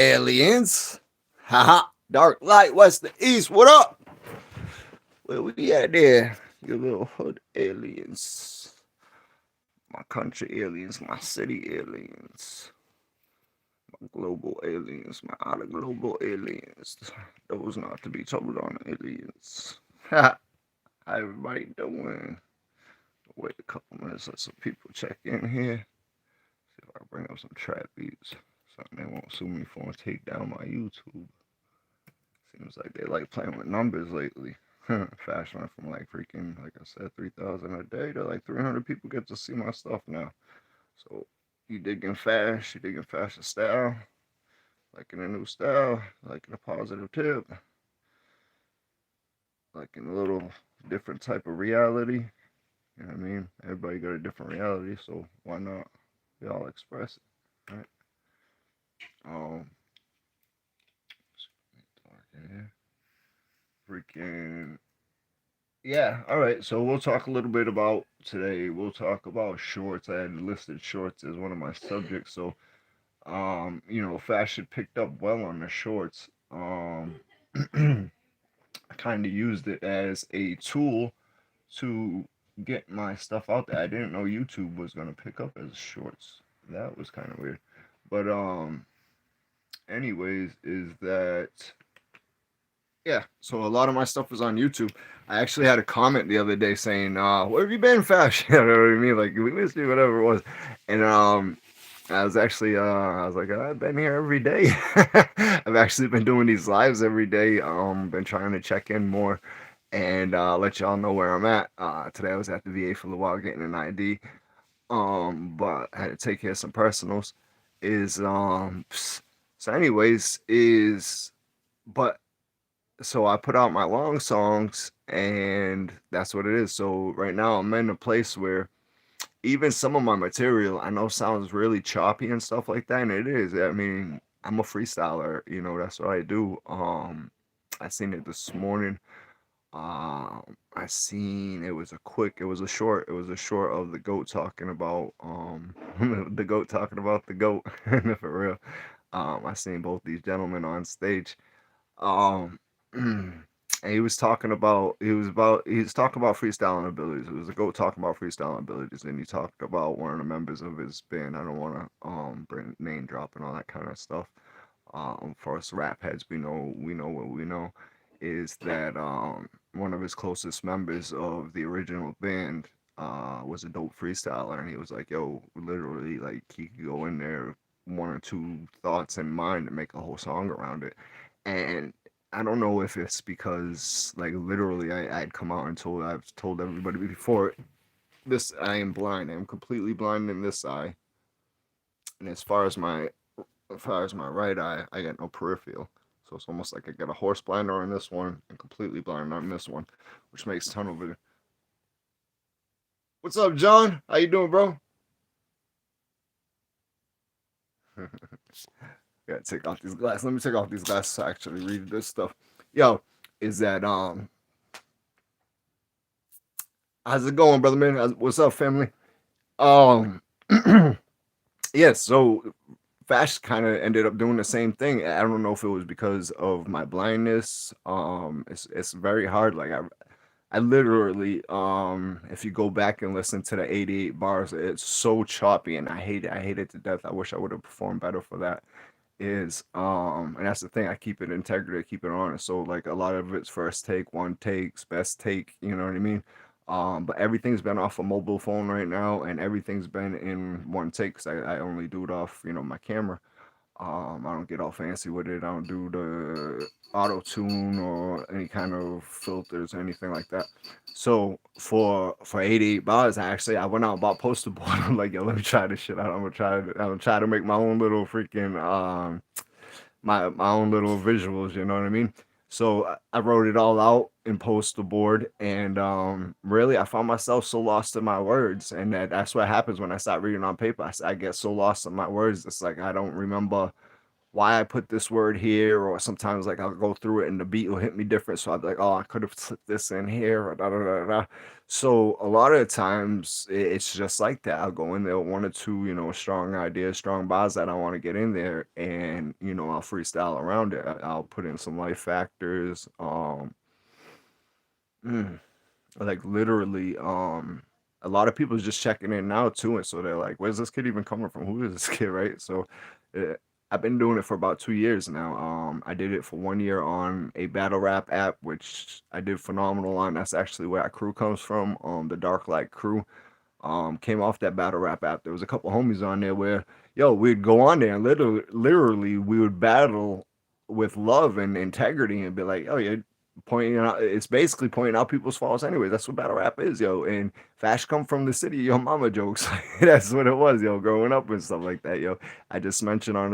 Aliens. Haha. Dark light, west to east. What up? Where we at there? You little hood aliens. My country aliens, my city aliens, my global aliens, my outer global aliens. Those not to be told on aliens. How everybody doing? Wait a couple minutes, let some people check in here. See if I bring up some trap beats. Something they won't sue me for and take down my YouTube. Seems like they like playing with numbers lately. FASH went from like freaking, like I said, 3,000 a day to like 300 people get to see my stuff now. So you digging FASH, you digging fashion style, liking a new style, liking a positive tip, liking a little different type of reality. You know what I mean? Everybody got a different reality, so why not? We all express it, right? Um, dark in here. Freaking yeah, all right. So we'll talk a little bit about today. We'll talk about shorts. I had listed shorts as one of my subjects. So fashion picked up well on the shorts. I kind of used it as a tool to get my stuff out there. I didn't know YouTube was gonna pick up as shorts. That was kind of weird. But anyways, is that yeah, so a lot of my stuff was on YouTube. I actually had a comment the other day saying, where have you been, Fash? You know what I mean? Like, we missed you, whatever it was. And I was actually, I was like, I've been here every day. I've actually been doing these lives every day. Been trying to check in more and let y'all know where I'm at. Today I was at the VA for a while getting an ID. But I had to take care of some personals. Is so anyways, is but so I put out my long songs and that's what it is. So right now I'm in a place where even some of my material I know sounds really choppy and stuff like that, and it is. I mean, I'm a freestyler, that's what I do. I seen it this morning. I seen it was a short of the goat talking about the goat talking about the goat for real. I seen both these gentlemen on stage. Um, and he was talking about freestyling abilities. It was a goat talking about freestyling abilities, and he talked about one of the members of his band. I don't want to bring name drop and all that kind of stuff. For us rap heads, we know what we know is that one of his closest members of the original band was a dope freestyler, and he was like, "Yo, literally, like he could go in there one or two thoughts in mind and make a whole song around it." And I don't know if it's because like literally I'd come out and I've told everybody before this I am blind. I am completely blind in this eye. And as far as my right eye, I got no peripheral. So it's almost like I got a horse blinder on this one and completely blind on this one, which makes tunnel vision. What's up, John? How you doing, bro? Gotta take off these glasses. Let me take off these glasses to actually read this stuff. Yo, is that how's it going, brother man? What's up, family? Um yes, so Fash kind of ended up doing the same thing. I don't know if it was because of my blindness. It's very hard. Like I literally if you go back and listen to the 88 bars, it's so choppy and I hate it. I hate it to death. I wish I would have performed better for that. Is and that's the thing, I keep it integrity, I keep it honest. So like a lot of it's first take, one takes, best take, you know what I mean? But everything's been off a mobile phone right now, and everything's been in one take because I only do it off, my camera. I don't get all fancy with it. I don't do the auto tune or any kind of filters or anything like that. So for 88 bars, I went out and bought poster board. I'm like, yo, let me try this shit out. I'm gonna try to make my own little freaking my own little visuals. You know what I mean? So I wrote it all out in poster board, and really, I found myself so lost in my words, and that's what happens when I start reading on paper. I get so lost in my words. It's like I don't remember why I put this word here, or sometimes like I'll go through it and the beat will hit me different. So I'll be like, oh, I could have slipped this in here, or da da da da. So a lot of the times it's just like that. I'll go in there with one or two, strong ideas, strong bars that I want to get in there, and I'll freestyle around it. I'll put in some life factors. Mm, like literally, a lot of people just checking in now too, and so they're like, "Where's this kid even coming from? Who is this kid?" Right? So, uh, I've been doing it for about 2 years now. I did it for 1 year on a battle rap app, which I did phenomenal on. That's actually where our crew comes from. The Dark Light crew came off that battle rap app. There was a couple homies on there where, yo, we'd go on there and literally we would battle with love and integrity and be like, oh yeah, pointing out, it's basically pointing out people's faults anyway. That's what battle rap is, yo. And Fash come from the city, yo, mama jokes. That's what it was, yo, growing up and stuff like that, yo. I just mentioned on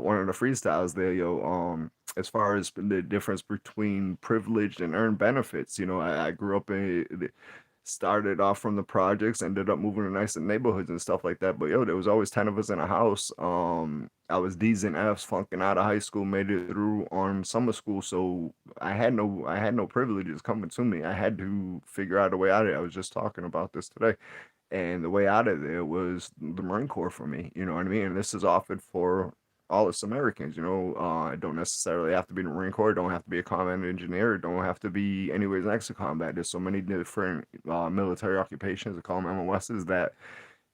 one of the freestyles there, yo, as far as the difference between privileged and earned benefits, I grew up in started off from the projects, ended up moving to nicer neighborhoods and stuff like that. But yo, there was always 10 of us in a house. I was D's and F's flunking out of high school, made it through on summer school. So I had no privileges coming to me. I had to figure out a way out of it. I was just talking about this today. And the way out of there was the Marine Corps for me. You know what I mean? And this is offered for all us Americans. I don't necessarily have to be in the Marine Corps. Don't have to be a combat engineer. Don't have to be anywhere next to combat. There's so many different military occupations, they call them MOSs, that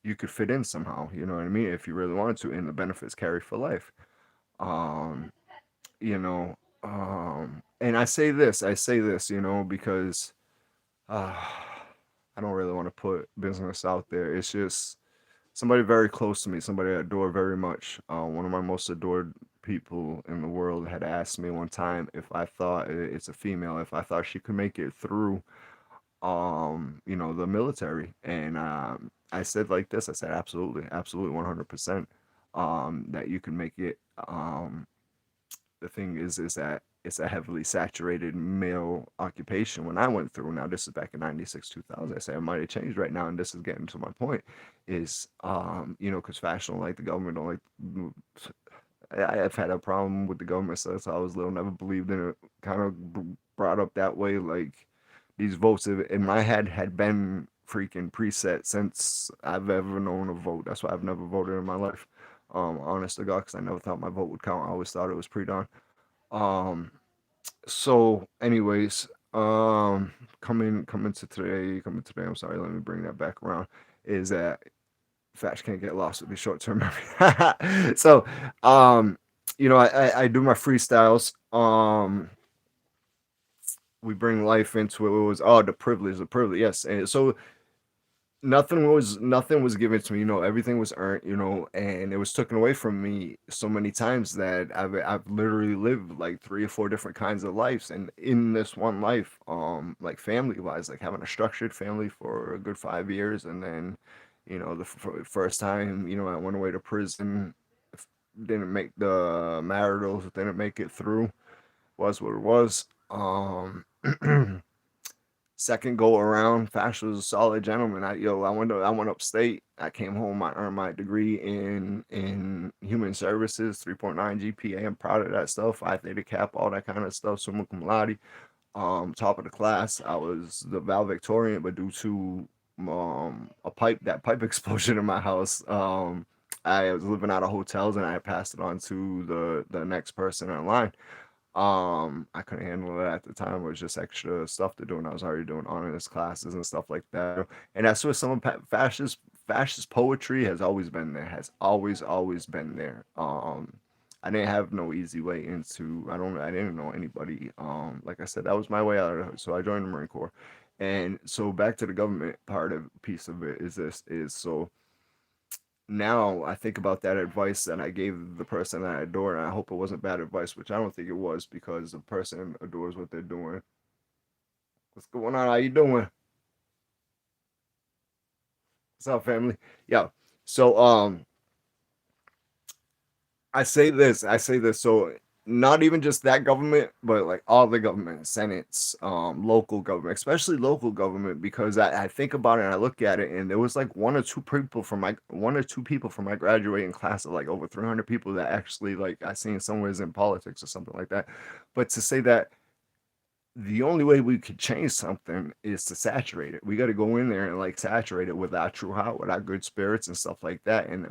you could fit in somehow. You know what I mean? If you really wanted to, and the benefits carry for life. Um, you know, and I say this, because uh, I don't really want to put business out there. It's just somebody very close to me, somebody I adore very much. One of my most adored people in the world had asked me one time if I thought it's a female, if I thought she could make it through, the military, and I said like this. I said absolutely, absolutely, 100%. That you can make it. The thing is that it's a heavily saturated male occupation. When I went through, now this is back in 96, 2000. I say it might have changed right now, and this is getting to my point, is because fashion don't like the government, don't like. I've had a problem with the government since I was little. Never believed in it. Kind of brought up that way. Like these votes in my head had been freaking preset since I've ever known a vote. That's why I've never voted in my life. Honest to God, because I never thought my vote would count. I always thought it was pre-done. Um, so anyways, coming to today, I'm sorry, let me bring that back around, is that Fash can't get lost with the short term memory. So, I do my freestyles. We bring life into it. It was, the privilege, yes. And so nothing was given to me, everything was earned, and it was taken away from me so many times that I've literally lived like three or four different kinds of lives, and in this one life, like family wise, like having a structured family for a good 5 years, and then the first time, I went away to prison, didn't make the maritals, didn't make it through, was what it was. Second go around, Fash was a solid gentleman. I went upstate. I came home. I earned my degree in human services, 3.9 GPA. I'm proud of that stuff. Phi Theta Cap, all that kind of stuff. Summa cum laude. Top of the class. I was the valedictorian, but due to that pipe explosion in my house, I was living out of hotels and I passed it on to the next person in line. I couldn't handle it at the time. It was just extra stuff to do, and I was already doing honors classes and stuff like that. And that's where some of Fash's poetry has always been there. Has always been there. I didn't have no easy way into. I didn't know anybody. Like I said, that was my way out of it. So I joined the Marine Corps, and so back to the government part of piece of it is so now I think about that advice that I gave the person that I adore, and I hope it wasn't bad advice, which I don't think it was, because the person adores what they're doing. What's going on? How you doing? What's up, family? Yeah. So I say this. So not even just that government, but like all the government, senates, local government, especially local government, because I think about it and I look at it, and there was like one or two people from my graduating class of like over 300 people that actually like I seen somewhere in politics or something like that. But to say that the only way we could change something is to saturate it. We got to go in there and like saturate it with our true heart, with our good spirits and stuff like that. And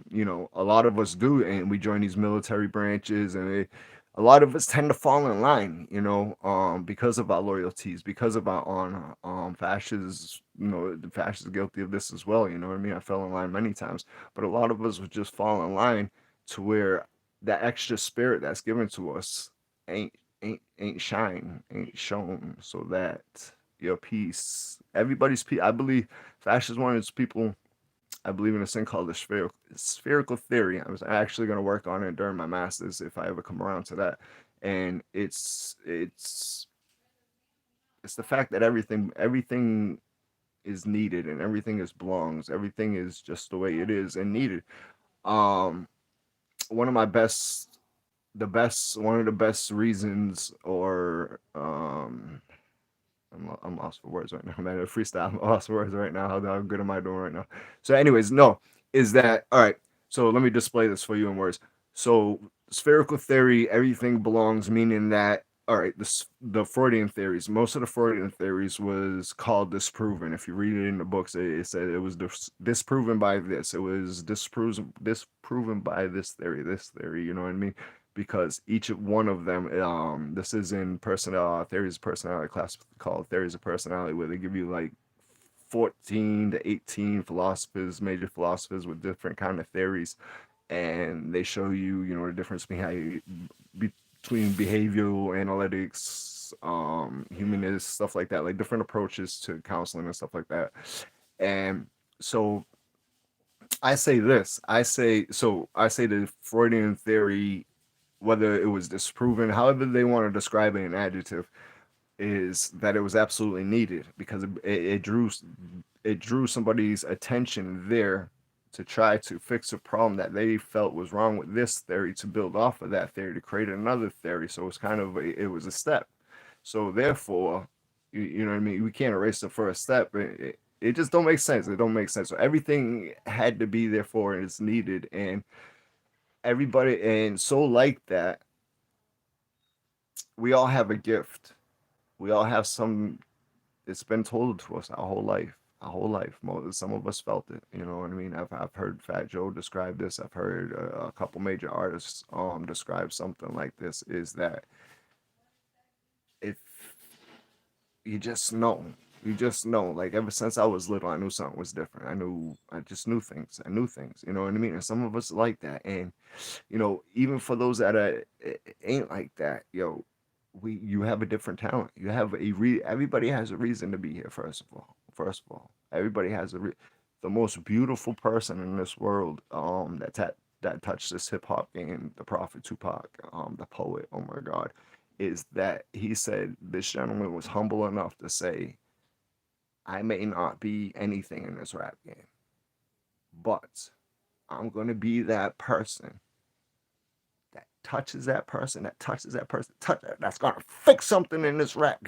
you know, a lot of us do, and we join these military branches, and a lot of us tend to fall in line, you know, because of our loyalties, because of our honor. Fascists, you know, the fascists guilty of this as well. You know what I mean? I fell in line many times, but a lot of us would just fall in line to where that extra spirit that's given to us ain't ain't shown, so that your peace, everybody's peace. I believe Fash is one of those people. I believe in a thing called the spherical theory. I was actually going to work on it during my masters if I ever come around to that. And it's the fact that everything is needed, and everything is belongs. Everything is just the way it is and needed. Um, one of my best one of the best reasons, or I'm lost for words right now, man. A freestyle, I'm lost for words right now. How good am I doing right now? So, anyways, no, is that all right? So let me display this for you in words. So spherical theory, everything belongs, meaning that all right, the Freudian theories, most of the Freudian theories was called disproven. If you read it in the books, it said it was disproven by this. It was disproven by this theory. You know what I mean? Because each one of them, this is in personality theories of personality class called theories of personality, where they give you like 14 to 18 philosophers, major philosophers with different kind of theories, and they show you, you know, the difference between behavioral analytics, humanist stuff like that, like different approaches to counseling and stuff like that. And so I say the Freudian theory, whether it was disproven, however they want to describe it in adjective, is that it was absolutely needed because it drew somebody's attention there to try to fix a problem that they felt was wrong with this theory, to build off of that theory to create another theory. So it's kind of it was a step. So therefore, you know what I mean. We can't erase the first step. It just don't make sense. It don't make sense. So everything had to be there for and it's needed, and everybody, and so like that, we all have a gift. We all have some. It's been told to us our whole life. Our whole life. Some of us felt it. You know what I mean? I've heard Fat Joe describe this. I've heard a couple major artists describe something like this. Is that if you just know, you just know. Like ever since I was little, I knew something was different. I just knew things. I knew things. You know what I mean? And some of us like that. And you know, even for those that ain't like that, yo, you have a different talent. You have everybody has a reason to be here. First of all, everybody has the most beautiful person in this world. That touched this hip hop game, the Prophet Tupac, the poet. Oh my God, is that he said this gentleman was humble enough to say, "I may not be anything in this rap game, but I'm gonna be that person that touches that person, that's gonna fix something in this rap,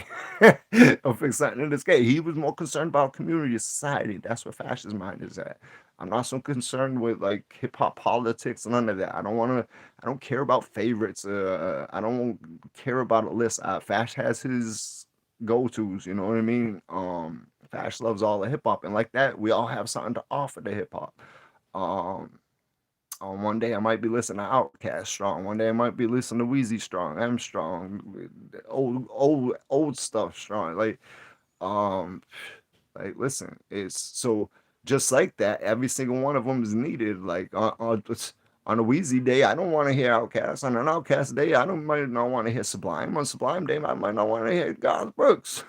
or fix something in this game." He was more concerned about community, society. That's what Fash's mind is at. I'm not so concerned with like hip hop politics, none of that. I don't care about favorites. I don't care about a list. Fash has his go tos. You know what I mean? Fash loves all the hip hop, and like that, we all have something to offer to hip hop. Um, on one day I might be listening to Outkast strong. One day I might be listening to Wheezy strong. I'm strong. Old stuff strong. Um, listen, it's so just like that. Every single one of them is needed. Like on a Wheezy day, I don't want to hear Outkast. On an Outkast day, might not want to hear Sublime. On Sublime day, I might not want to hear God Brooks.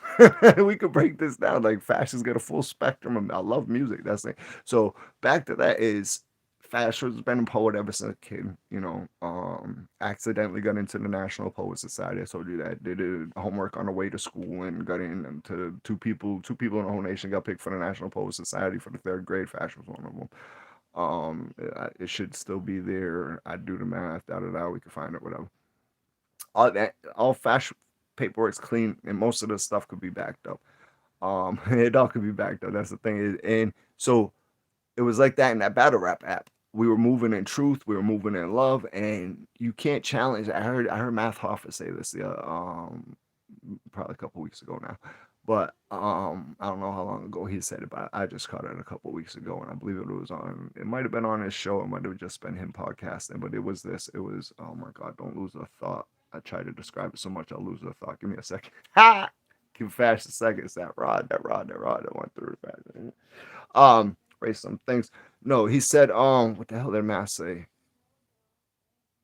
We could break this down. Like Fashion's got a full spectrum. I love music. That's it. So back to that is Fash has been a poet ever since a kid, you know. Accidentally got into the National Poet Society. I told you that. Did homework on the way to school and got into two people in the whole nation got picked for the National Poet Society for the third grade. Fash was one of them. It should still be there. I do the math, da da da. We can find it, whatever. all FASH paperwork's clean, and most of the stuff could be backed up. It all could be backed up. That's the thing. And so it was like that in that battle rap app. We were moving in truth, we were moving in love, and you can't challenge. I heard Math Hoffa say this probably a couple weeks ago now. But I don't know how long ago he said it, but I just caught it a couple weeks ago, and I believe it was on. It might have been on his show. It might have just been him podcasting, but it was this. It was, oh my God, don't lose a thought. I try to describe it so much, I'll lose a thought. Give me a second. Ha! Give Fash a second. It's that rod that went through the Fash. Raise some things. No, he said, what the hell did Matt say?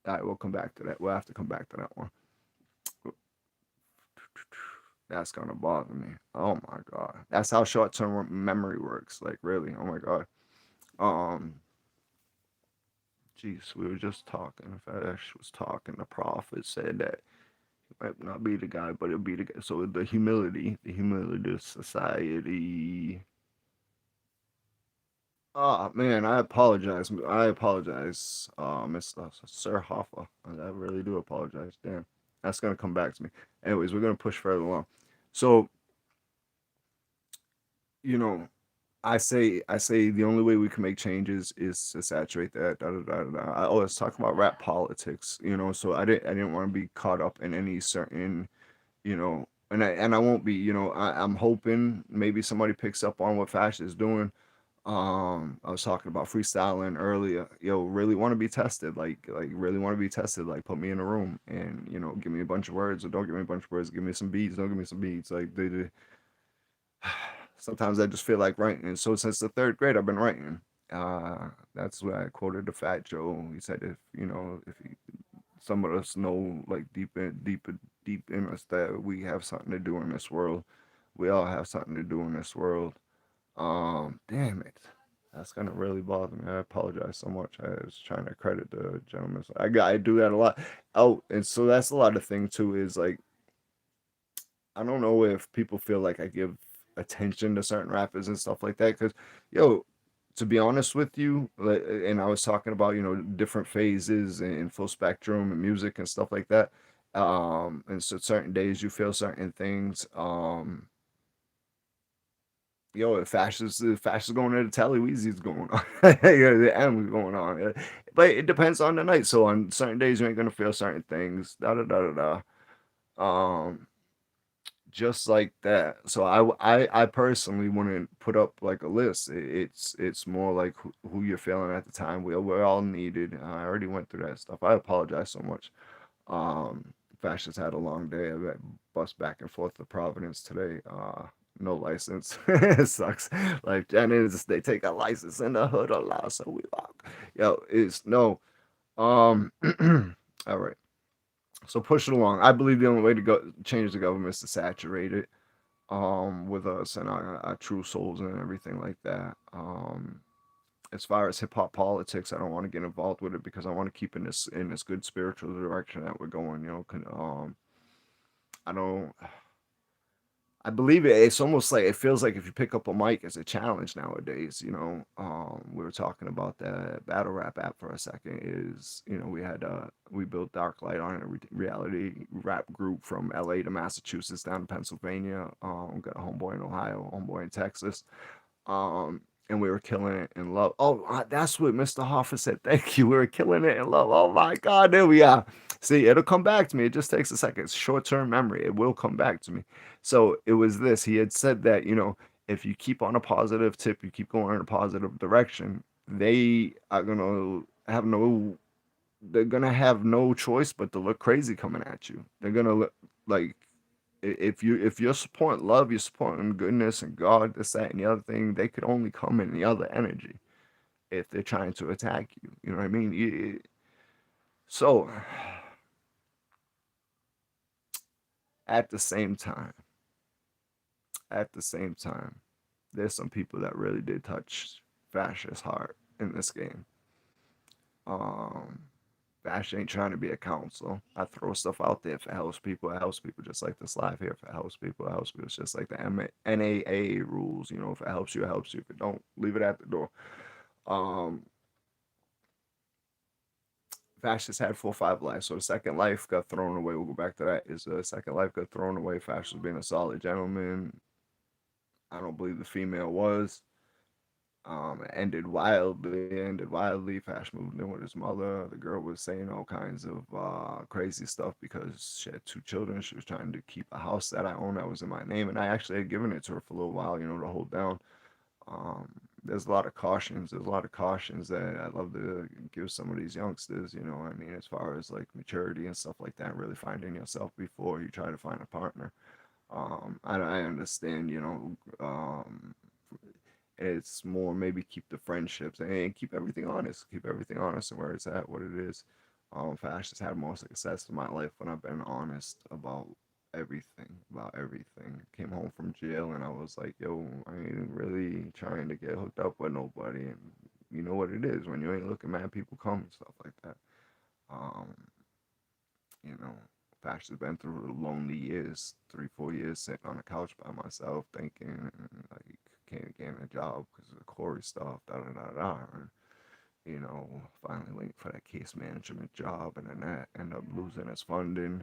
All right, we'll come back to that. We'll have to come back to that one. That's gonna bother me. Oh my God. That's how short-term memory works. Like, really. Oh my God. Um, Jeez, we were just talking. Fash was talking. The prophet said that he might not be the guy, but it'll be the guy. So the humility of society. Oh man, I apologize. Mr. Sir Hoffa. I really do apologize. Damn, that's gonna come back to me. Anyways, we're gonna push further along. So, you know, I say the only way we can make changes is to saturate that. Da, da, da, da, da. I always talk about rap politics. So I didn't want to be caught up in any certain, and I won't be. I'm hoping maybe somebody picks up on what Fash is doing. I was talking about freestyling earlier. Really want to be tested, like really want to be tested. Like, put me in a room and give me a bunch of words, or don't give me a bunch of words. Give me some beats. Don't give me some beats. Like, sometimes I just feel like writing. And so since the third grade, I've been writing. That's where I quoted the Fat Joe. He said, if some of us know, like, deep in us, that we have something to do in this world. We all have something to do in this world. Damn it. That's gonna really bother me. I apologize so much. I was trying to credit the gentleman. So I do that a lot. Oh, and so that's a lot of thing too. Is like, I don't know if people feel like I give attention to certain rappers and stuff like that. Because, yo, to be honest with you, and I was talking about different phases and full spectrum and music and stuff like that. And so certain days you feel certain things. If Fash is going to the telly, Weezy's going on. The M is going on. But it depends on the night. So on certain days you ain't gonna feel certain things. Da da da da da. Just like that. So I personally wouldn't put up like a list. It's more like who you're feeling at the time. We're all needed. I already went through that stuff. I apologize so much. Fash has had a long day. I bust back and forth to Providence today. No license. It sucks. Like Jennings, they take a license in the hood a lot, so we walk. Yo, it's no. All right. So push it along. I believe the only way to go change the government is to saturate it with us and our true souls and everything like that. As far as hip hop politics, I don't want to get involved with it because I want to keep in this good spiritual direction that we're going. I don't. I believe it. It's almost like it feels like if you pick up a mic, it's a challenge nowadays. We were talking about that battle rap app for a second. We built Dark Light on a reality rap group from LA to Massachusetts down to Pennsylvania. Got a homeboy in Ohio, homeboy in Texas. And we were killing it in love. Oh, that's what Mr. Hoffa said. Thank you. We were killing it in love. Oh my God, there we are. See, it'll come back to me. It just takes a second. It's short-term memory. It will come back to me. So it was this. He had said that, if you keep on a positive tip, you keep going in a positive direction, they are they're gonna have no choice but to look crazy coming at you. They're gonna look like, if you're supporting love, you're supporting goodness and God, this, that, and the other thing, they could only come in the other energy if they're trying to attack you. You know what I mean? So at the same time, there's some people that really did touch Fash's heart in this game. Um, Fash ain't trying to be a counsel. I throw stuff out there. If it helps people, it helps people. Just like this live here. If it helps people, it helps people. It's just like the NAA rules. If it helps you, it helps you. If it don't, leave it at the door. Um, Fascists had 4 or 5 lives, so the second life got thrown away. We'll go back to that. Is the second life got thrown away? Fascist was being a solid gentleman. I don't believe the female was. It ended wildly. Ended wildly. Fash moved in with his mother. The girl was saying all kinds of crazy stuff because she had 2 children. She was trying to keep a house that I own that was in my name, and I actually had given it to her for a little while, to hold down. Um, there's a lot of cautions. There's a lot of cautions that I love to give some of these youngsters. I mean, as far as like maturity and stuff like that, really finding yourself before you try to find a partner. I understand, it's more maybe keep the friendships and keep everything honest. Keep everything honest and where it's at, what it is. Fash has had more success in my life when I've been honest about everything. About everything. Came home from jail and I was like, yo, I ain't really trying to get hooked up with nobody. And you know what it is when you ain't looking, man, people come and stuff like that. Um, you know, Fash has been through lonely years, 3, 4 years sitting on a couch by myself, thinking like can't get a job because of the Corey stuff, da da da da. And, finally waiting for that case management job, and then that end up losing its funding.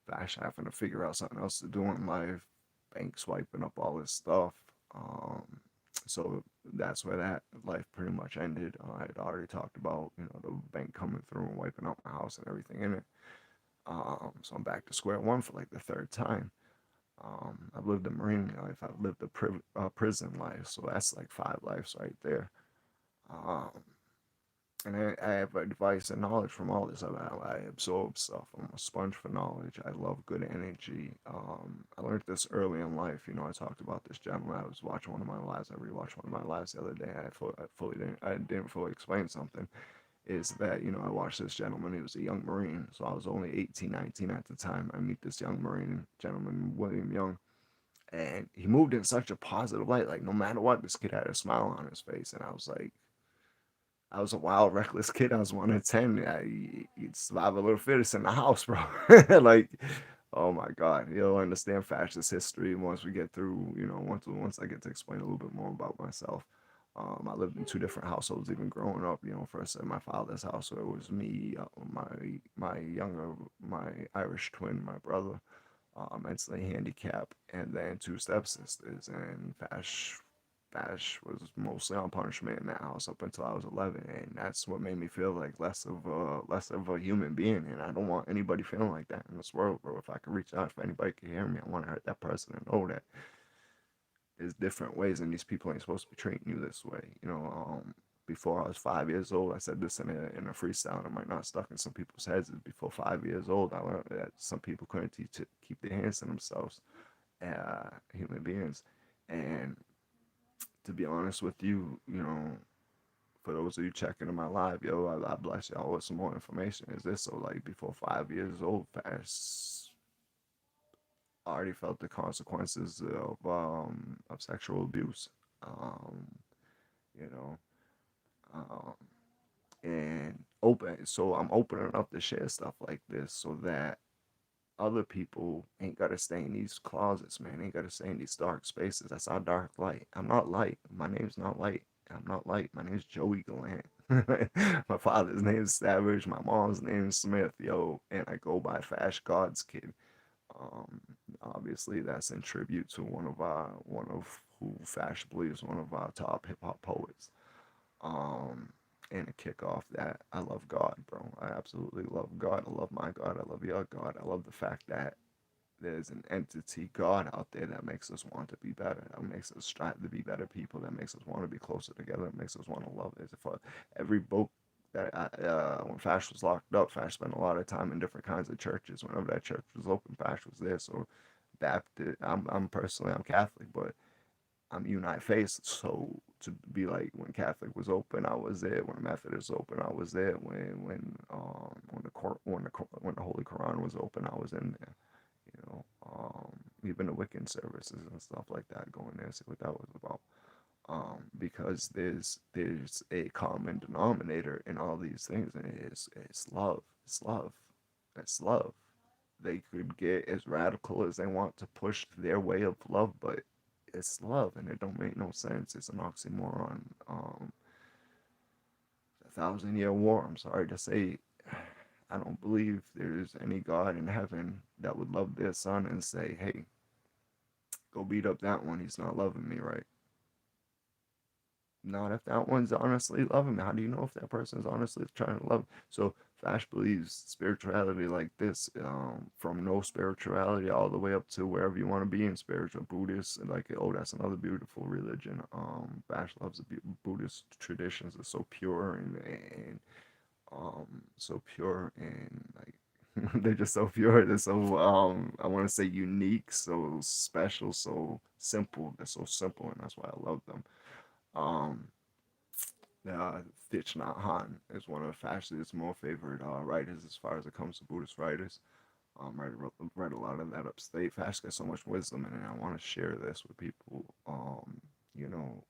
Fash having to figure out something else to do in life, bank swiping up all this stuff. Um, so that's where that life pretty much ended. I had already talked about, the bank coming through and wiping out my house and everything in it. So I'm back to square one for like the third time. I've lived a marine life. I've lived a prison life. So that's like 5 lives right there. Um, and I have advice and knowledge from all this. I absorb stuff. I'm a sponge for knowledge. I love good energy. I learned this early in life. I talked about this gentleman. I was watching one of my lives. I rewatched one of my lives the other day. I didn't fully explain something. Is that, I watched this gentleman. He was a young Marine. So I was only 18, 19 at the time. I meet this young Marine gentleman, William Young, and he moved in such a positive light. Like, no matter what, this kid had a smile on his face. And I was like, I was a wild, reckless kid. I was 1 in 10. You'd survive a little fittest in the house, bro. Like, oh my God, you'll understand fascist history once we get through. Once I get to explain a little bit more about myself. I lived in 2 different households, even growing up. First in my father's house, where it was me, my Irish twin, my brother, mentally handicapped, and then 2 stepsisters. And Fash was mostly on punishment in that house up until I was 11, and that's what made me feel like less of a human being. And I don't want anybody feeling like that in this world, bro. If I could reach out, if anybody could hear me, I want to hurt that person and know that there's different ways, and these people ain't supposed to be treating you this way. Before I was 5 years old, I said this in a freestyle, and it might not stuck in some people's heads. Before 5 years old, I learned that some people couldn't keep their hands to themselves, human beings. And to be honest with you, for those of you checking in my live, yo, I bless y'all with some more information. Is this so? Like, before 5 years old, Fast already felt the consequences of sexual abuse. Um, you know, um, and open. So I'm opening up to share stuff like this so that other people ain't gotta stay in these closets, man. Ain't gotta stay in these dark spaces. That's our dark light. I'm not light. My name's not light. I'm not light. My name's Joey Gallant. My father's name is Savage. My mom's name is Smith, yo, and I go by Fash God's Kid. Um, Obviously, that's in tribute to one of who Fash believes one of our top hip hop poets. Um, and to kick off that, I love God, bro. I absolutely love God. I love my God. I love your God. I love the fact that there's an entity, God, out there that makes us want to be better, that makes us strive to be better people, that makes us want to be closer together, that makes us want to love it. For every book that when Fash was locked up, Fash spent a lot of time in different kinds of churches. Whenever that church was open, Fash was there. So Baptist, I'm Catholic, but I'm Unite Faith, so to be like when Catholic was open, I was there. When Methodist open, I was there. When the Holy Quran was open, I was in there. Even the Wiccan services and stuff like that, going there, see what that was about. Because there's a common denominator in all these things, and it's love. It's love. It's love. They could get as radical as they want to push their way of love, but it's love, and it don't make no sense. It's an oxymoron. A 1,000-year war. I'm sorry to say, I don't believe there's any God in heaven that would love their son and say, hey, go beat up that one. He's not loving me right. Not if that one's honestly loving me. How do you know if that person is honestly trying to love? So Fash believes spirituality like this, from no spirituality all the way up to wherever you want to be in spiritual Buddhist, and like, oh, that's another beautiful religion. Fash loves the Buddhist traditions. Are so pure and so pure and like they're just so pure. They're so I want to say unique, so special, so simple. They're so simple, and that's why I love them. Um, Thich Nhat Hanh is one of Fash's more favorite writers as far as it comes to Buddhist writers. Read a lot of that upstate. Fash got so much wisdom, and I want to share this with people.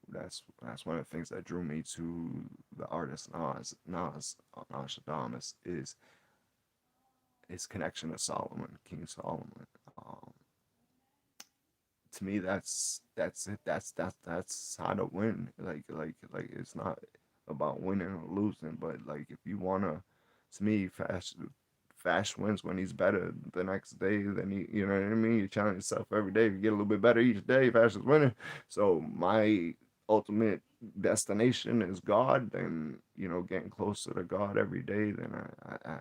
That's one of the things that drew me to the artist Nostradamus is his connection to Solomon, King Solomon. Um, to me, that's it. That's how to win. Like it's not about winning or losing, but like if you wanna, to me, Fash wins when he's better the next day than he. You know what I mean? You challenge yourself every day. If you get a little bit better each day, Fash is winning. So my ultimate destination is God. Then getting closer to God every day. Then I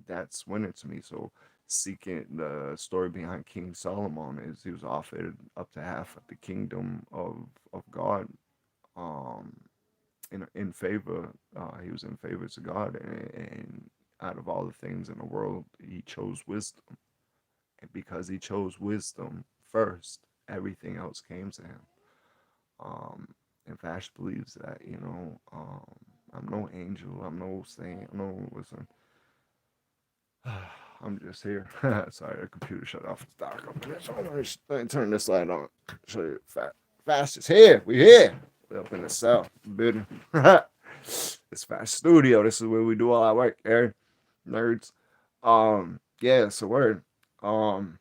that's winning to me. So seeking the story behind King Solomon is he was offered up to half of the kingdom of God. Um, in favor, he was in favor to God, and out of all the things in the world, he chose wisdom, and because he chose wisdom first, everything else came to him. And Vash believes that I'm no angel, I'm no saint, no listen. I'm just here. Sorry, the computer shut off. It's dark up in this. Let me turn this light on. Show you Fast is here. We here. We up in the south building. It's Fast Studio. This is where we do all our work, Aaron. Nerds. Yeah, so word. Um,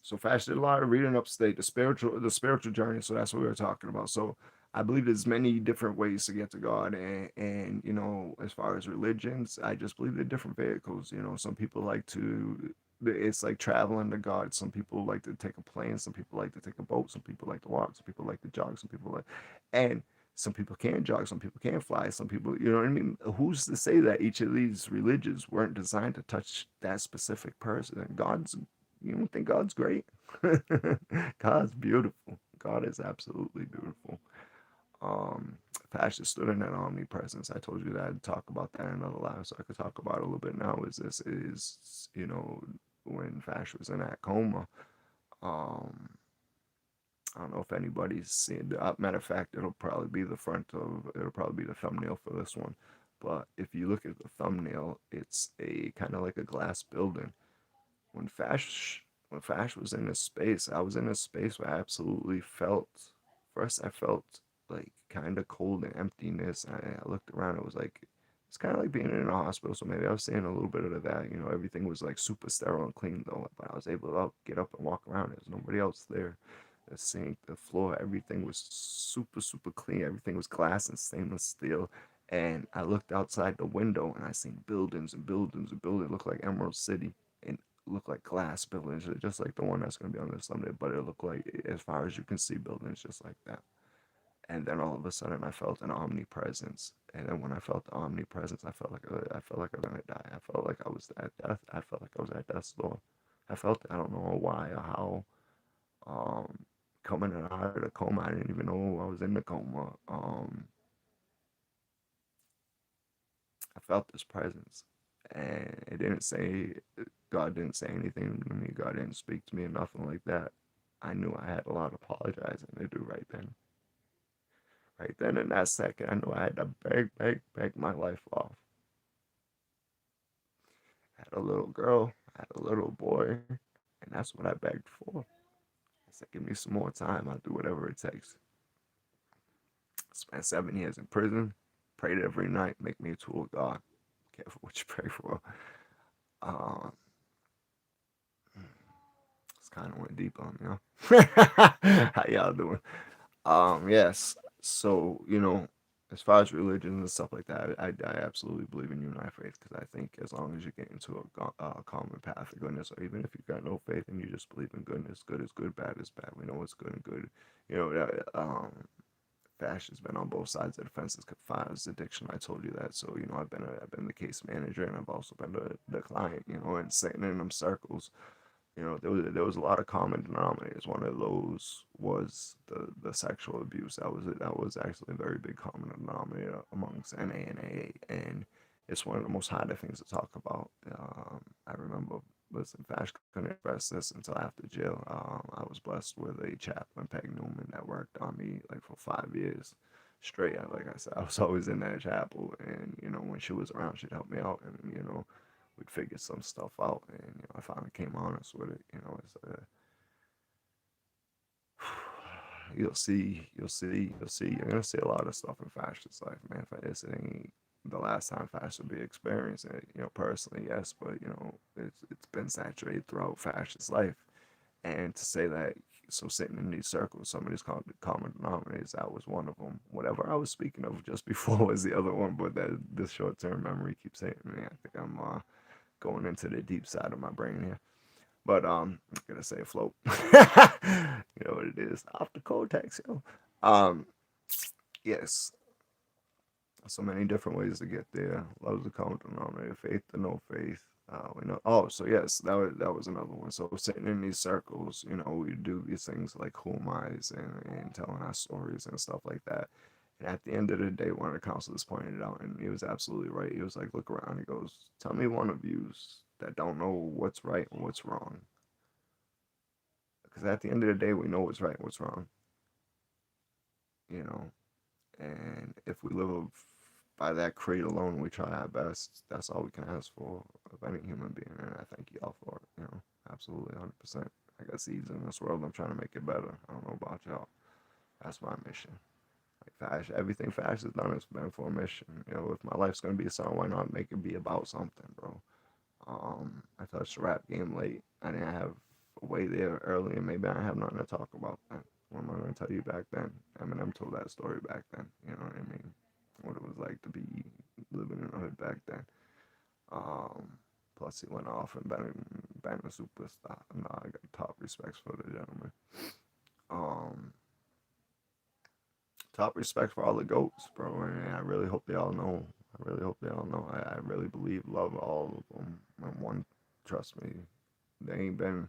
so Fash did a lot of reading upstate, the spiritual journey. So that's what we were talking about. So I believe there's many different ways to get to God, and as far as religions, I just believe they're different vehicles. Some people like to, it's like traveling to God. Some people like to take a plane. Some people like to take a boat. Some people like to walk. Some people like to jog. Some people like, and some people can't jog. Some people can't fly. Some people, you know what I mean. Who's to say that each of these religions weren't designed to touch that specific person? And you don't think God's great? God's beautiful. God is absolutely beautiful. Pastor stood in that omnipresence. I told you that I'd talk about that in another live, so I could talk about it a little bit now. When Fash was in that coma. Um, I don't know if anybody's seen. Matter of fact, it'll probably be the thumbnail for this one. But if you look at the thumbnail, it's a kind of like a glass building. When Fash when Fash was in this space, I was in a space where I absolutely felt. First, I felt like kind of cold and emptiness. I looked around. It was like it's kind of like being in a hospital. So maybe I was seeing a little bit of that. Everything was like super sterile and clean though. But I was able to get up and walk around. There's nobody else there. The sink, the floor, everything was super, super clean. Everything was glass and stainless steel. And I looked outside the window and I seen buildings and buildings and buildings. It looked like Emerald City. And look like glass buildings, just like the one that's going to be on this Sunday. But it looked like, as far as you can see, buildings just like that. And then all of a sudden, I felt an omnipresence. And then when I felt the omnipresence, I felt like I was gonna die. I felt like I was at death. I felt like I was at death's door. I felt I don't know why or how. Coming out of the coma, I didn't even know I was in the coma. I felt this presence, and it didn't say God didn't say anything to me. God didn't speak to me or nothing like that. I knew I had a lot of apologizing to do right then. Right then, in that second, I knew I had to beg, beg, beg my life off. I had a little girl, I had a little boy, and that's what I begged for. I said, give me some more time. I'll do whatever it takes. Spent 7 years in prison, prayed every night, make me a tool of God. Careful what you pray for. Um, it's kind of went deep on me, huh? How y'all doing? Yes. So, as far as religion and stuff like that, I absolutely believe in unite faith, because I think as long as you get into a common path of goodness, or even if you got no faith and you just believe in goodness, good is good, bad is bad. We know what's good and good. You know, Fash has been on both sides of the fence as far as addiction. I told you that. So, you know, I've been the case manager, and I've also been the client, you know, and sitting in them circles. You know, there was a lot of common denominators. One of those was the sexual abuse. That was actually a very big common denominator amongst NA and AA, and it's one of the most harder things to talk about. I remember, listen, Fash couldn't express this until after jail. I was blessed with a chaplain, Peg Newman, that worked on me like for 5 years straight. Like I said, I was always in that chapel, and you know, when she was around, she'd help me out, and you know, we'd figure some stuff out, and you know, I finally came honest with it. You know, it's you'll see. You're gonna see a lot of stuff in Fashion's life, man. If this ain't the last time Fashion will be experiencing it, you know, personally, yes, but you know, it's been saturated throughout Fashion's life, and to say that. So sitting in these circles, some of these common denominators, that was one of them. Whatever I was speaking of just before was the other one, but that this short-term memory keeps hitting me. I think I'm going into the deep side of my brain here. But I'm gonna say afloat. You know what it is. Off the cortex, yo. Um, yes. So many different ways to get there. Love's a common denominator, faith to no faith. We know. Oh, so yes, that was another one. So sitting in these circles, you know, we do these things like who am I's, and telling our stories and stuff like that. And at the end of the day, one of the counselors pointed it out, and he was absolutely right. He was like, "Look around." He goes, "Tell me one of yous that don't know what's right and what's wrong." Because at the end of the day, we know what's right and what's wrong. You know, and if we live by that creed alone, we try our best. That's all we can ask for of any human being, and I thank y'all for it. You know, absolutely, 100%. I got seeds in this world. I'm trying to make it better. I don't know about y'all. That's my mission. Like Fash, everything Fash has done has been for a mission. You know, if my life's gonna be a song, why not make it be about something, bro? I touched the rap game late. I didn't have a way there early, and maybe I have nothing to talk about then. What am I going to tell you back then? Eminem told that story back then. You know what I mean? What it was like to be living in the hood back then. Um, Plus, he went off and been a superstar. No, I got top respects for the gentleman. Um, Top respect for all the goats, bro. And I really hope they all know. I really hope they all know. I really believe, love all of them. And one, trust me, they ain't been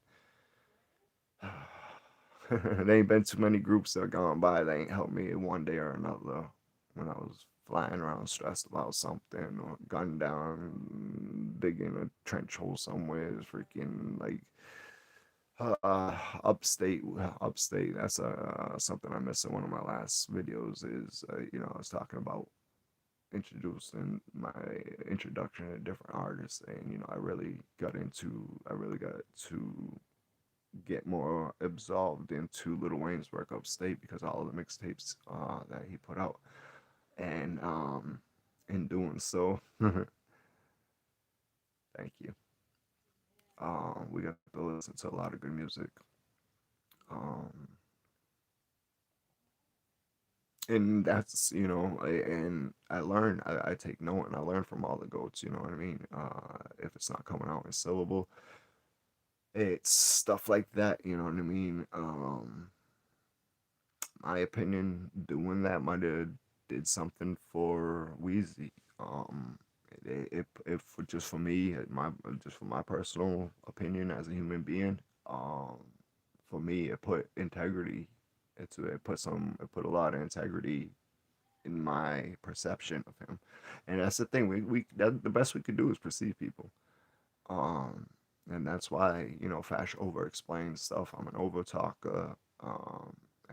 there ain't been too many groups that have gone by that ain't helped me in one day or another when I was flying around stressed about something, or gunned down, digging a trench hole somewhere, freaking like upstate, upstate. That's something I missed in one of my last videos. Is you know, I was talking about introducing my introduction to different artists, and you know, I really got to get more absolved into Lil Wayne's work upstate, because all of the mixtapes that he put out, and in doing so, thank you. We got to listen to a lot of good music. Um, and that's, you know, and I take note, and I learn from all the goats. You know what I mean? If it's not coming out in syllable, it's stuff like that. You know what I mean? My opinion, doing that might have did something for Wheezy. If just for me, just for my personal opinion as a human being, um, for me, it put integrity. It put a lot of integrity in my perception of him, and that's the thing. The best we could do is perceive people. Um, and that's why, you know, Fash over explains stuff. I'm an over talker.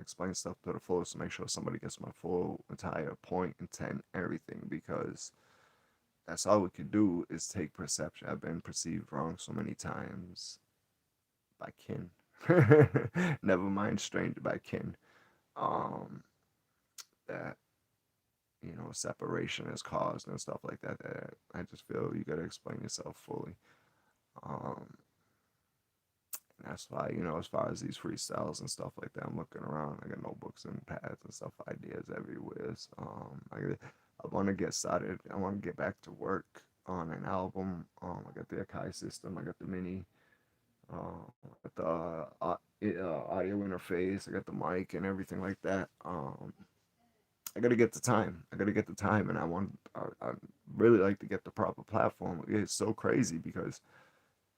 Explain stuff to the fullest to make sure somebody gets my full entire point, intent, everything, because that's all we could do is take perception. I've been perceived wrong so many times by kin. Never mind stranger, by kin. Um, that, you know, separation is caused and stuff like that. That I just feel you gotta explain yourself fully. Um, that's why, you know, as far as these freestyles and stuff like that, I'm looking around. I got notebooks and pads and stuff, ideas everywhere. So, I want to get started. I want to get back to work on an album. I got the Akai system. I got the mini. I got the audio interface. I got the mic and everything like that. I gotta get the time. I gotta get the time, and I really like to get the proper platform. It's so crazy because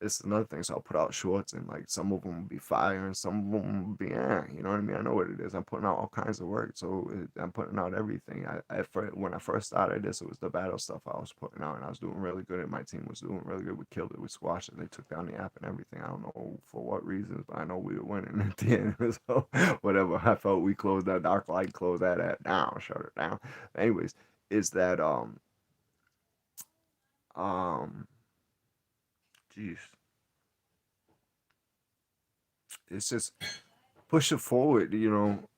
it's another thing. So I'll put out shorts, and like some of them will be fire, and some of them will be, you know what I mean? I know what it is. I'm putting out all kinds of work, so I'm putting out everything. When I first started this, it was the battle stuff I was putting out, and I was doing really good, and my team was doing really good. We killed it, we squashed it. They took down the app and everything. I don't know for what reasons, but I know we were winning at the end. So whatever, I felt we closed that dark light, closed that app down, shut it down. Anyways, is that um, geez, it's just push it forward, you know.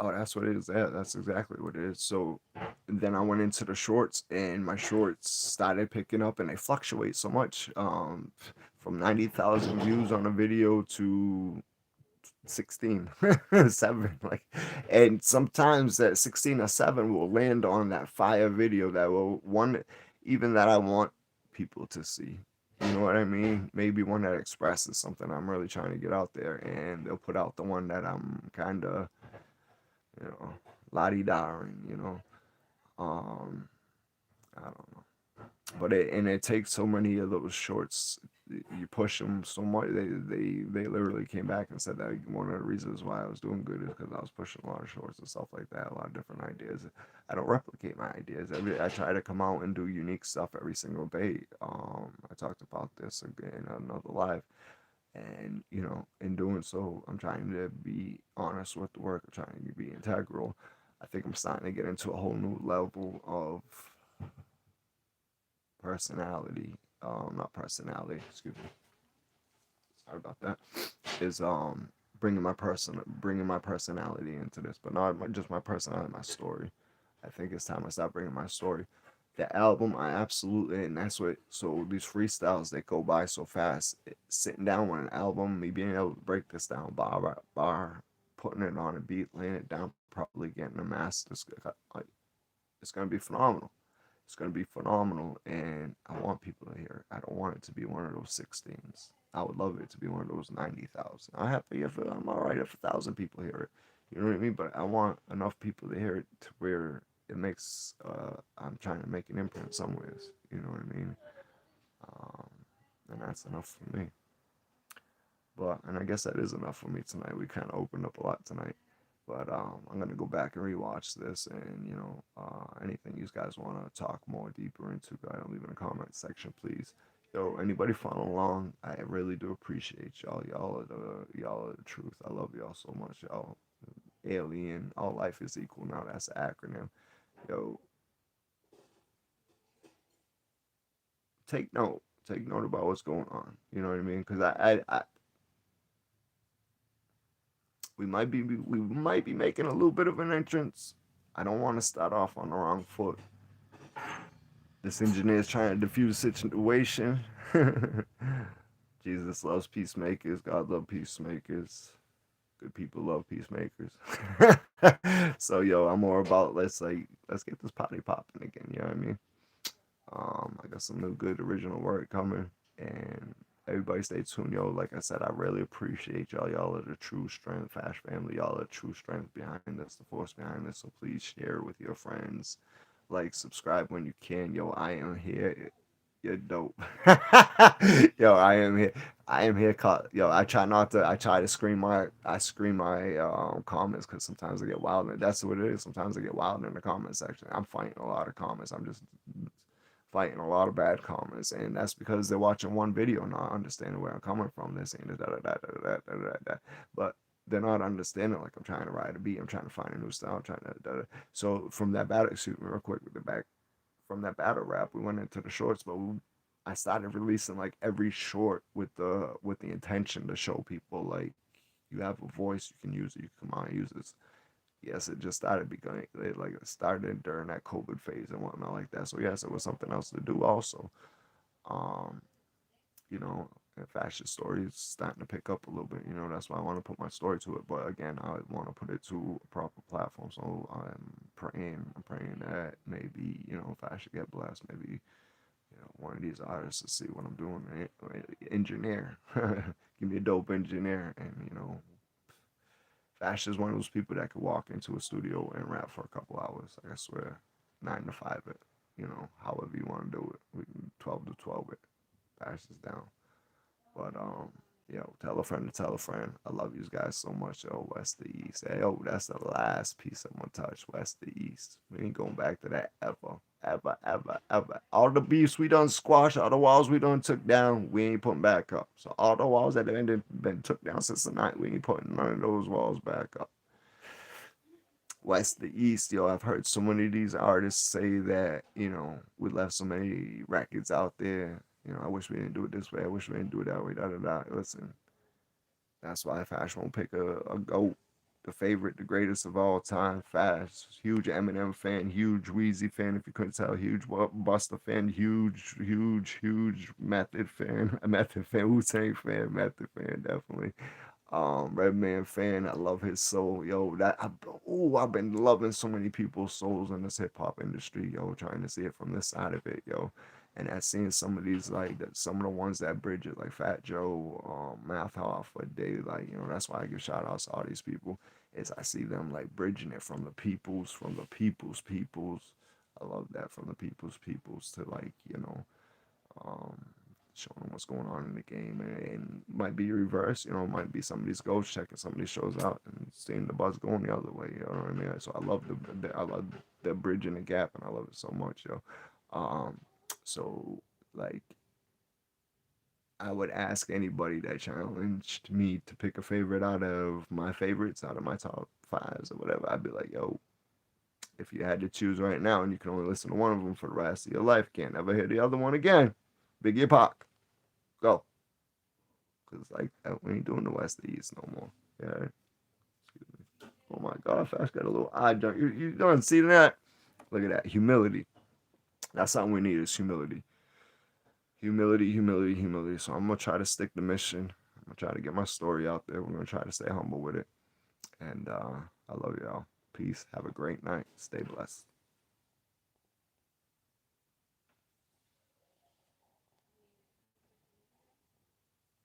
Oh, that's what it is. That's exactly what it is. So then I went into the shorts, and my shorts started picking up, and they fluctuate so much. From 90,000 views on a video to 16, 7. Like, and sometimes that 16 or 7 will land on that fire video that will one, even that I want people to see. You know what I mean? Maybe one that expresses something I'm really trying to get out there, and they'll put out the one that I'm kind of, you know, la-di-da-ing, you know. Um, I don't know. But it takes so many of those shorts. You push them so much. They literally came back and said that one of the reasons why I was doing good is because I was pushing a lot of shorts and stuff like that. A lot of different ideas. I don't replicate my ideas. I try to come out and do unique stuff every single day. I talked about this again on another live. And, you know, in doing so, I'm trying to be honest with the work. I'm trying to be integral. I think I'm starting to get into a whole new level of personality. Not personality, excuse me. Sorry about that. Is bringing my personality into this, but not just my personality, my story. I think it's time I start bringing my story. The album, I absolutely, and that's what. So these freestyles they go by so fast. Sitting down with an album, me being able to break this down bar by bar, putting it on a beat, laying it down, probably getting a master. It's gonna be phenomenal. It's gonna be phenomenal, and I want people to hear it. I don't want it to be one of those 16s. I would love it to be one of those 90,000. I'm all right if 1,000 people hear it. You know what I mean? But I want enough people to hear it to where it makes. I'm trying to make an imprint somewhere. You know what I mean? Um, and that's enough for me. And I guess that is enough for me tonight. We kind of opened up a lot tonight. But I'm gonna go back and rewatch this, and you know, anything you guys want to talk more deeper into, go ahead and leave in the comment section, please. Yo, anybody following along, I really do appreciate y'all. Y'all are the truth. I love y'all so much, y'all. Alien, all life is equal. Now that's the acronym. Yo, take note. Take note about what's going on. You know what I mean? Because we might be making a little bit of an entrance. I don't want to start off on the wrong foot. This engineer is trying to defuse the situation. Jesus loves peacemakers. God loves peacemakers. Good people love peacemakers. So yo, I'm more about let's get this potty popping again. You know what I mean? I got some new good original work coming, and everybody stay tuned, yo. Like I said, I really appreciate y'all. Y'all are the true strength, Fash family. Y'all are the true strength behind this, the force behind this. So please share it with your friends. Like, subscribe when you can. Yo, I am here. You're dope. Yo, I am here. I am here. Yo, I try not to. I try to screen my. I screen my comments because sometimes I get wild. And that's what it is. Sometimes I get wild in the comment section. I'm fighting a lot of comments. I'm just fighting a lot of bad comments, and that's because they're watching one video, not understanding where I'm coming from. They're saying da da da da da da da da, but they're not understanding. Like, I'm trying to ride a beat, I'm trying to find a new style, I'm trying to da, da. So from that battle, shoot real quick with the back, from that battle rap, we went into the shorts, but I started releasing like every short with the intention to show people like you have a voice, you can use it, you can come on and use this. Yes, it just started becoming like it started during that COVID phase and whatnot like that. So yes, it was something else to do also. Um, you know, And fashion story is starting to pick up a little bit. You know, that's why I want to put my story to it. But again, I want to put it to a proper platform. So I'm praying that maybe, you know, if I should get blessed, maybe, you know, one of these artists to see what I'm doing. Engineer, give me a dope engineer, and you know, Fash is one of those people that could walk into a studio and rap for a couple hours. Like I swear, 9 to 5 it. You know, however you want to do it. We can 12 to 12 it. Fash is down. But yo, tell a friend to tell a friend. I love you guys so much, yo. West to East. Hey, yo, that's the last piece I'm gonna touch. West to East. We ain't going back to that ever. Ever, ever, ever. All the beefs we done squashed, all the walls we done took down, we ain't putting back up. So all the walls that have been took down since the night, we ain't putting none of those walls back up. West to East, yo, I've heard so many of these artists say that, you know, we left so many records out there. You know, I wish we didn't do it this way. I wish we didn't do it that way. Da da da. Listen, that's why Fash won't pick a GOAT, the favorite, the greatest of all time. Fash, huge Eminem fan, huge Weezy fan. If you couldn't tell, huge Busta fan, huge Method fan, a Method fan, Wu-Tang fan, Method fan, definitely. Redman fan, I love his soul, yo. I've been loving so many people's souls in this hip hop industry, yo. Trying to see it from this side of it, yo. And I seen some of these like some of the ones that bridge it, like Fat Joe, Math Off, but they like, you know, that's why I give shout outs to all these people. Is I see them like bridging it from the peoples. I love that, from the peoples to, like, you know, um, showing them what's going on in the game, and might be reverse. You know, it might be somebody's ghost checking somebody's shows out and seeing the buzz going the other way. You know what I mean? So I love the bridging the gap, and I love it so much, yo. Um, so like I would ask anybody that challenged me to pick a favorite out of my favorites, out of my top fives or whatever. I'd be like, yo, if you had to choose right now and you can only listen to one of them for the rest of your life, can't ever hear the other one again, Biggie Pac, go. Cause like we ain't doing the West to East no more. Yeah. Excuse me. Oh my God, Fash got a little eye jump. You don't see that? Look at that. Humility. That's something we need, is humility. Humility. So I'm gonna try to stick the mission. I'm gonna try to get my story out there. We're gonna try to stay humble with it. And I love y'all. Peace. Have a great night. Stay blessed.